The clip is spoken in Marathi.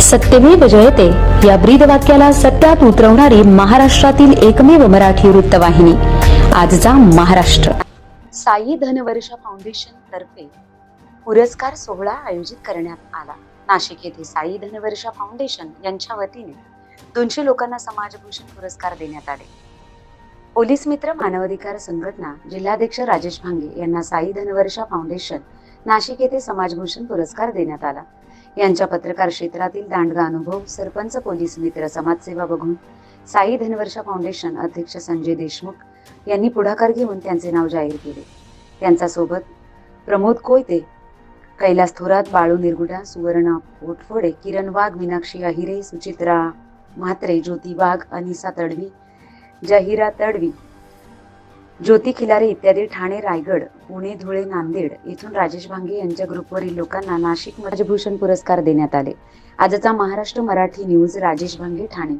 सत्यमेव जयते या ब्रीदवाक्याला सत्यात उतरवणारी महाराष्ट्रातील एकमेव मराठी वृत्तवाहिनी आजचा महाराष्ट्र. साई धनवर्षा फाउंडेशन तर्फे पुरस्कार सोहळा आयोजित करण्यात आला. नाशिक येथे साई धनवर्षा फाउंडेशन यांच्या वतीने 200 लोकांना समाजभूषण पुरस्कार देण्यात आले. पोलीस मित्र मानवाधिकार संघटना जिल्हाध्यक्ष राजेश भांगे यांना साई धनवर्षा फाउंडेशन नाशिक येथे समाजभूषण पुरस्कार देण्यात आला. यांच्या पत्रकार क्षेत्रातील दांडगा अनुभव, सरपंच, पोलीस मित्र, समाजसेवा बघून साई धनवर्षा फाउंडेशन अध्यक्ष संजय देशमुख यांनी पुढाकार घेऊन त्यांचे नाव जाहीर केले. त्यांचा सोबत प्रमोद कोयते, कैलास थोरात, बाळू निरगुडा, सुवर्णा पोटफोडे, किरण वाघ, मीनाक्षी अहिरे, सुचित्रा म्हात्रे, ज्योती वाघ, अनिसा तडवी, जहिरा तडवी, ज्योती खिलारे इत्यादी ठाणे, रायगड, पुणे, धुळे, नांदेड येथून राजेश भांगे यांच्या ग्रुपवरील लोकांना नाशिक समाजभूषण पुरस्कार देण्यात आले. आजचा महाराष्ट्र मराठी न्यूज, राजेश भांगे, ठाणे.